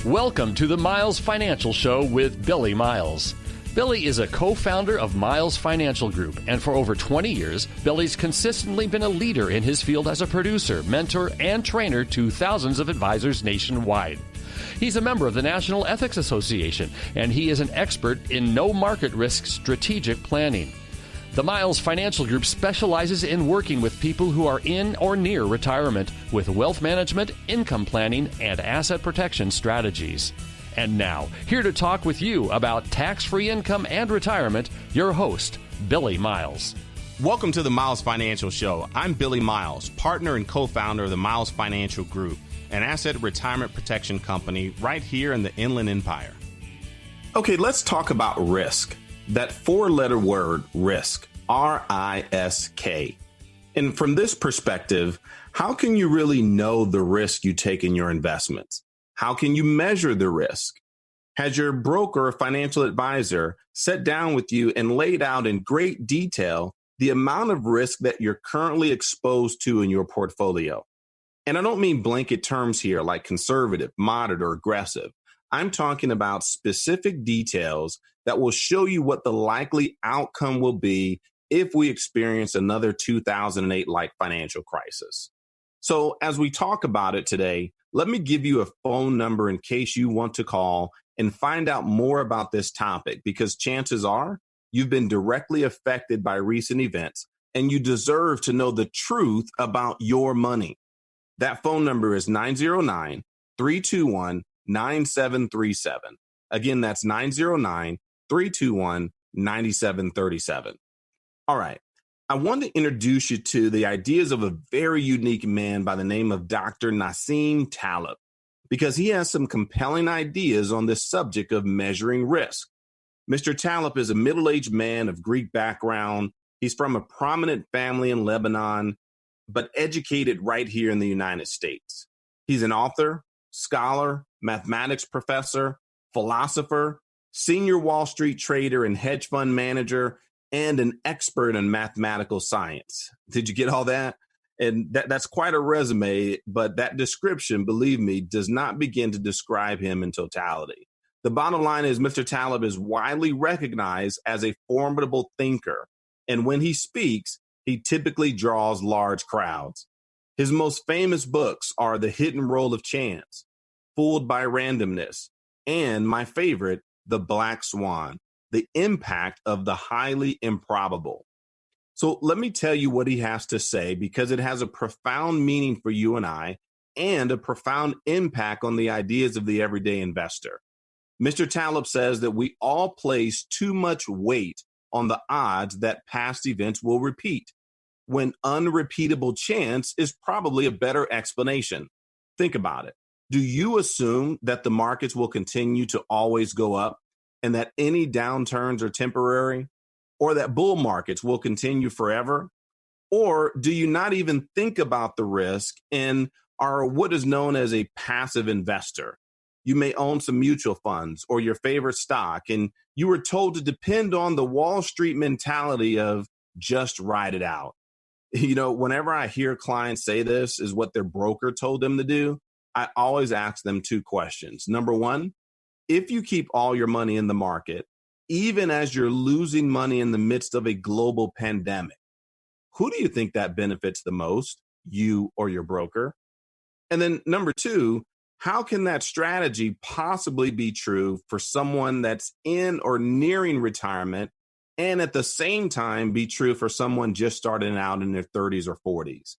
Welcome to the Miles Financial Show with Billy Miles. Billy is a co-founder of Miles Financial Group, and for over 20 years, Billy's consistently been a leader in his field as a producer, mentor, and trainer to thousands of advisors nationwide. He's a member of the National Ethics Association, and he is an expert in no market risk strategic planning. The Miles Financial Group specializes in working with people who are in or near retirement with wealth management, income planning, and asset protection strategies. And now, here to talk with you about tax-free income and retirement, your host, Billy Miles. Welcome to the Miles Financial Show. I'm Billy Miles, partner and co-founder of the Miles Financial Group, an asset retirement protection company right here in the Inland Empire. Okay, let's talk about risk. That four-letter word, risk, R-I-S-K. And from this perspective, how can you really know the risk you take in your investments? How can you measure the risk? Has your broker or financial advisor sat down with you and laid out in great detail the amount of risk that you're currently exposed to in your portfolio? And I don't mean blanket terms here like conservative, moderate, or aggressive. I'm talking about specific details that will show you what the likely outcome will be if we experience another 2008-like financial crisis. So as we talk about it today, let me give you a phone number in case you want to call and find out more about this topic, because chances are you've been directly affected by recent events and you deserve to know the truth about your money. That phone number is 909-321-9737. Again, that's 909-321-9737. All right. I want to introduce you to the ideas of a very unique man by the name of Dr. Nassim Taleb, because he has some compelling ideas on this subject of measuring risk. Mr. Taleb is a middle-aged man of Greek background. He's from a prominent family in Lebanon, but educated right here in the United States. He's an author, scholar, mathematics professor, philosopher, senior Wall Street trader and hedge fund manager, and an expert in mathematical science. Did you get all that? And that's quite a resume, but that description, believe me, does not begin to describe him in totality. The bottom line is Mr. Taleb is widely recognized as a formidable thinker, and when he speaks, he typically draws large crowds. His most famous books are The Hidden Role of Chance, Fooled by Randomness, and my favorite, The Black Swan, The Impact of the Highly Improbable. So let me tell you what he has to say, because it has a profound meaning for you and I, and a profound impact on the ideas of the everyday investor. Mr. Taleb says that we all place too much weight on the odds that past events will repeat, when unrepeatable chance is probably a better explanation. Think about it. Do you assume that the markets will continue to always go up and that any downturns are temporary, or that bull markets will continue forever? Or do you not even think about the risk and are what is known as a passive investor? You may own some mutual funds or your favorite stock, and you were told to depend on the Wall Street mentality of just ride it out. You know, whenever I hear clients say this is what their broker told them to do, I always ask them two questions. Number one, if you keep all your money in the market, even as you're losing money in the midst of a global pandemic, who do you think that benefits the most, you or your broker? And then number two, how can that strategy possibly be true for someone that's in or nearing retirement, and at the same time be true for someone just starting out in their 30s or 40s?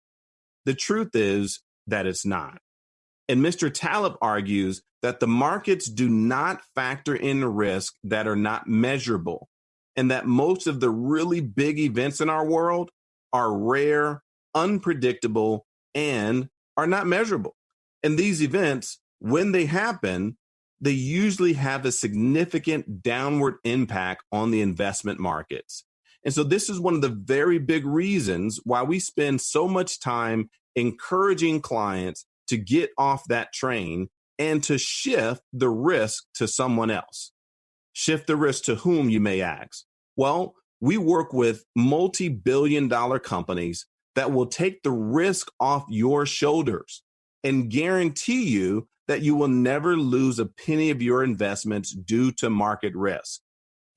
The truth is that it's not. And Mr. Taleb argues that the markets do not factor in risk that are not measurable, and that most of the really big events in our world are rare, unpredictable, and are not measurable. And these events, when they happen, they usually have a significant downward impact on the investment markets. And so this is one of the very big reasons why we spend so much time encouraging clients to get off that train and to shift the risk to someone else. Shift the risk to whom, you may ask? Well, we work with multi-billion-dollar companies that will take the risk off your shoulders. and guarantee you that you will never lose a penny of your investments due to market risk.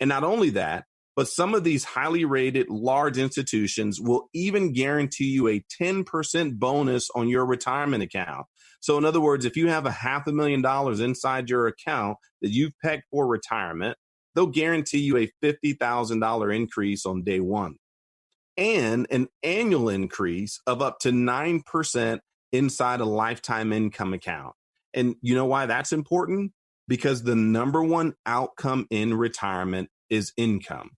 And not only that, but some of these highly rated large institutions will even guarantee you a 10% bonus on your retirement account. So in other words, if you have $500,000 inside your account that you've pegged for retirement, they'll guarantee you a $50,000 increase on day one and an annual increase of up to 9% inside a lifetime income account. And you know why that's important? Because the number one outcome in retirement is income.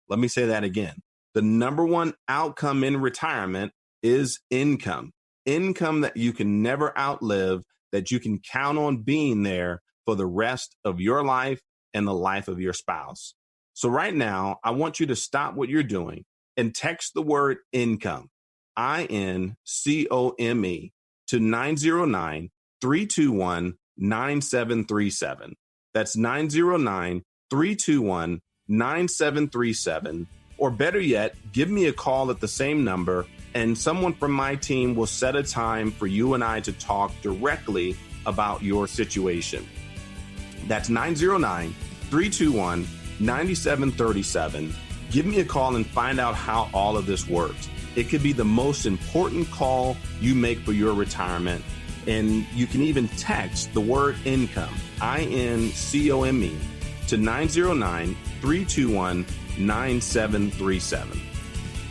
Let me say that again. The number one outcome in retirement is income. Income that you can never outlive, that you can count on being there for the rest of your life and the life of your spouse. So right now, I want you to stop what you're doing and text the word income, INCOME, to 909-321-9737. That's 909-321-9737. Or better yet, give me a call at the same number, and someone from my team will set a time for you and I to talk directly about your situation. That's 909-321-9737. Give me a call and find out how all of this works. It could be the most important call you make for your retirement. And you can even text the word income, INCOME, to 909-321-9737.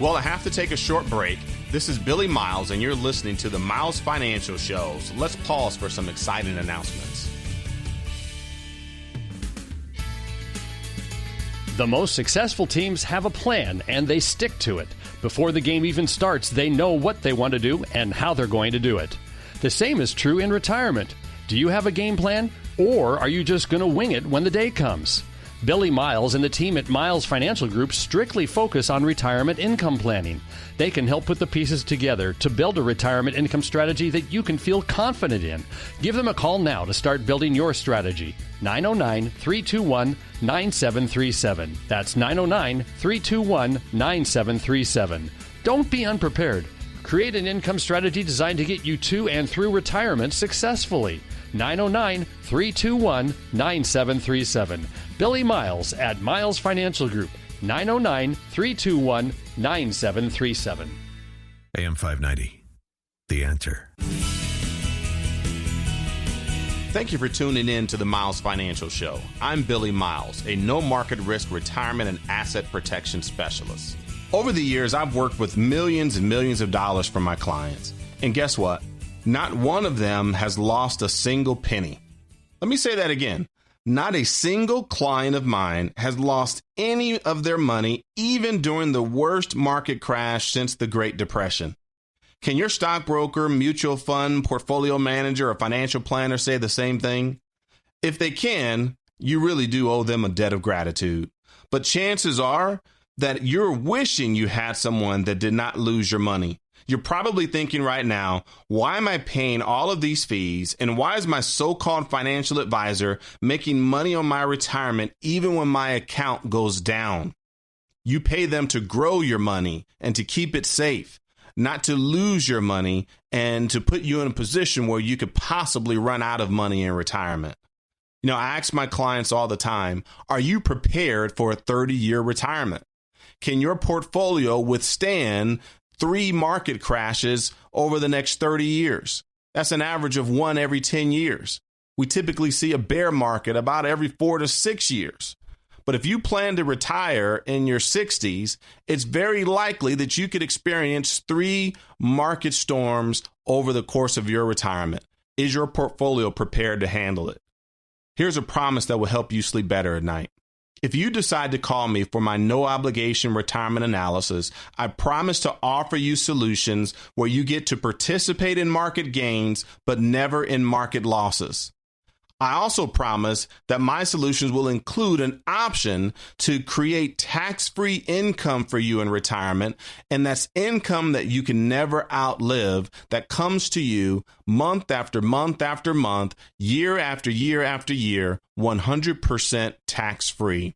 Well, I have to take a short break. This is Billy Miles, and you're listening to the Miles Financial Show. So let's pause for some exciting announcements. The most successful teams have a plan, and they stick to it. Before the game even starts, they know what they want to do and how they're going to do it. The same is true in retirement. Do you have a game plan, or are you just going to wing it when the day comes? Billy Miles and the team at Miles Financial Group strictly focus on retirement income planning. They can help put the pieces together to build a retirement income strategy that you can feel confident in. Give them a call now to start building your strategy. 909-321-9737. That's 909-321-9737. Don't be unprepared. Create an income strategy designed to get you to and through retirement successfully. 909-321-9737. Billy Miles at Miles Financial Group. 909-321-9737. AM 590. The Answer. Thank you for tuning in to the Miles Financial Show. I'm Billy Miles, a no-market risk retirement and asset protection specialist. Over the years, I've worked with millions and millions of dollars for my clients. And guess what? Not one of them has lost a single penny. Let me say that again. Not a single client of mine has lost any of their money, even during the worst market crash since the Great Depression. Can your stockbroker, mutual fund, portfolio manager, or financial planner say the same thing? If they can, you really do owe them a debt of gratitude. But chances are that you're wishing you had someone that did not lose your money. You're probably thinking right now, why am I paying all of these fees? And why is my so-called financial advisor making money on my retirement even when my account goes down? You pay them to grow your money and to keep it safe, not to lose your money and to put you in a position where you could possibly run out of money in retirement. You know, I ask my clients all the time, are you prepared for a 30-year retirement? Can your portfolio withstand 3 market crashes over the next 30 years? That's an average of 1 every 10 years. We typically see a bear market about every 4 to 6 years. But if you plan to retire in your 60s, it's very likely that you could experience 3 market storms over the course of your retirement. Is your portfolio prepared to handle it? Here's a promise that will help you sleep better at night. If you decide to call me for my no-obligation retirement analysis, I promise to offer you solutions where you get to participate in market gains, but never in market losses. I also promise that my solutions will include an option to create tax-free income for you in retirement, and that's income that you can never outlive, that comes to you month after month after month, year after year after year, 100% tax-free.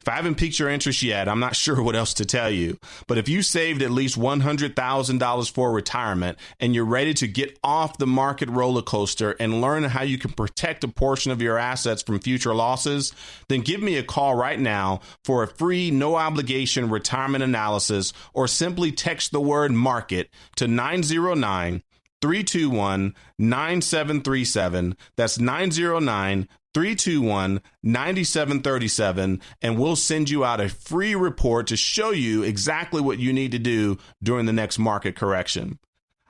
If I haven't piqued your interest yet, I'm not sure what else to tell you. But if you saved at least $100,000 for retirement and you're ready to get off the market roller coaster and learn how you can protect a portion of your assets from future losses, then give me a call right now for a free, no obligation retirement analysis, or simply text the word market to 909-321-9737. That's 909-321-9737, and we'll send you out a free report to show you exactly what you need to do during the next market correction.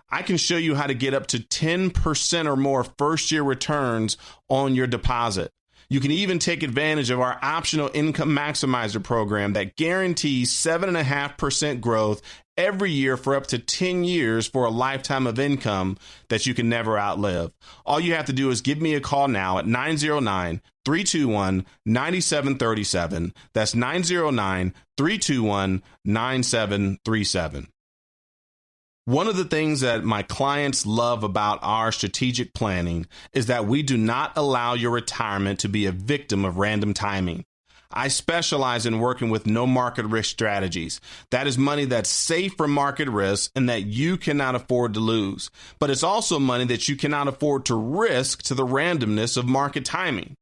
I can show you how to get up to 10% or more first-year returns on your deposit. You can even take advantage of our optional income maximizer program that guarantees 7.5% growth every year for up to 10 years for a lifetime of income that you can never outlive. All you have to do is give me a call now at 909-321-9737. That's 909-321-9737. One of the things that my clients love about our strategic planning is that we do not allow your retirement to be a victim of random timing. I specialize in working with no market risk strategies. That is money that's safe from market risk and that you cannot afford to lose. But it's also money that you cannot afford to risk to the randomness of market timing.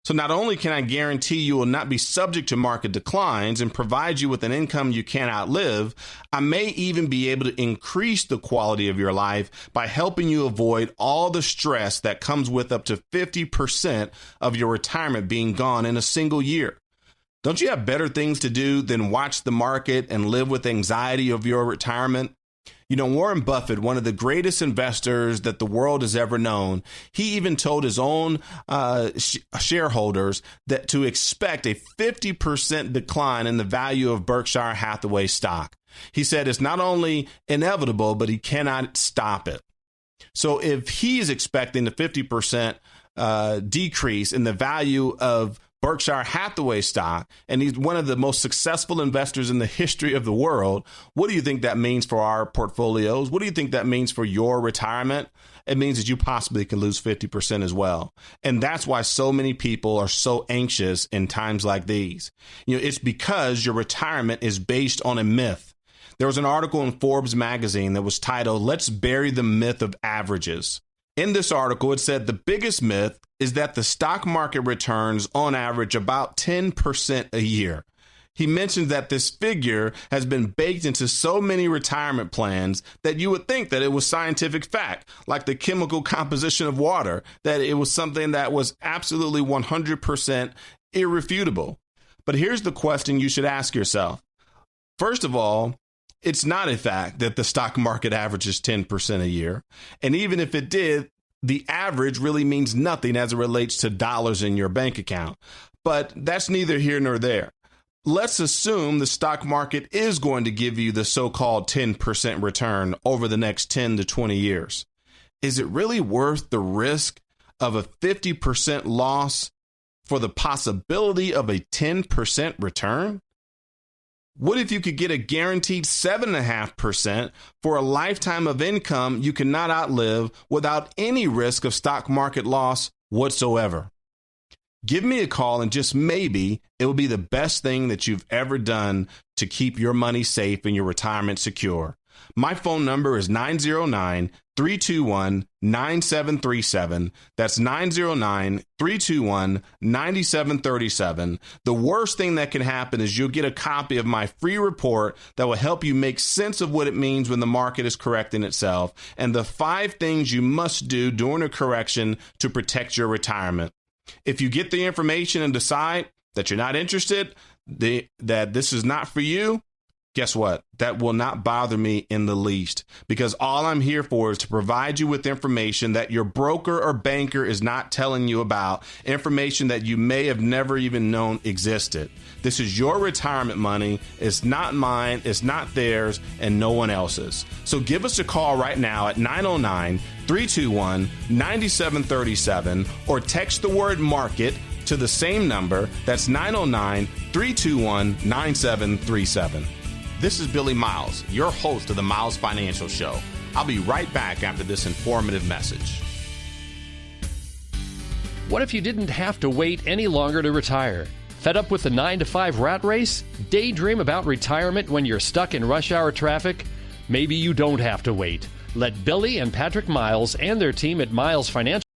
So not only can I guarantee you will not be subject to market declines and provide you with an income you can't outlive, I may even be able to increase the quality of your life by helping you avoid all the stress that comes with up to 50% of your retirement being gone in a single year. Don't you have better things to do than watch the market and live with anxiety of your retirement? You know, Warren Buffett, one of the greatest investors that the world has ever known, he even told his own shareholders that to expect a 50% decline in the value of Berkshire Hathaway stock. He said it's not only inevitable, but he cannot stop it. So if he is expecting the 50% decrease in the value of Berkshire Hathaway stock, and he's one of the most successful investors in the history of the world, what do you think that means for our portfolios? What do you think that means for your retirement? It means that you possibly can lose 50% as well. And that's why so many people are so anxious in times like these. You know, it's because your retirement is based on a myth. There was an article in Forbes magazine that was titled, "Let's Bury the Myth of Averages." In this article, it said the biggest myth is that the stock market returns on average about 10% a year. He mentioned that this figure has been baked into so many retirement plans that you would think that it was scientific fact, like the chemical composition of water, that it was something that was absolutely 100% irrefutable. But here's the question you should ask yourself. First of all, it's not a fact that the stock market averages 10% a year. And even if it did, the average really means nothing as it relates to dollars in your bank account. But that's neither here nor there. Let's assume the stock market is going to give you the so-called 10% return over the next 10 to 20 years. Is it really worth the risk of a 50% loss for the possibility of a 10% return? What if you could get a guaranteed 7.5% for a lifetime of income you cannot outlive without any risk of stock market loss whatsoever? Give me a call and just maybe it will be the best thing that you've ever done to keep your money safe and your retirement secure. My phone number is 909-321-9737. That's 909-321-9737. The worst thing that can happen is you'll get a copy of my free report that will help you make sense of what it means when the market is correcting itself and the 5 things you must do during a correction to protect your retirement. If you get the information and decide that you're not interested, that this is not for you, guess what? That will not bother me in the least, because all I'm here for is to provide you with information that your broker or banker is not telling you about, information that you may have never even known existed. This is your retirement money. It's not mine. It's not theirs, and no one else's. So give us a call right now at 909-321-9737 or text the word market to the same number. That's 909-321-9737. This is Billy Miles, your host of the Miles Financial Show. I'll be right back after this informative message. What if you didn't have to wait any longer to retire? Fed up with the 9-to-5 rat race? Daydream about retirement when you're stuck in rush hour traffic? Maybe you don't have to wait. Let Billy and Patrick Miles and their team at Miles Financial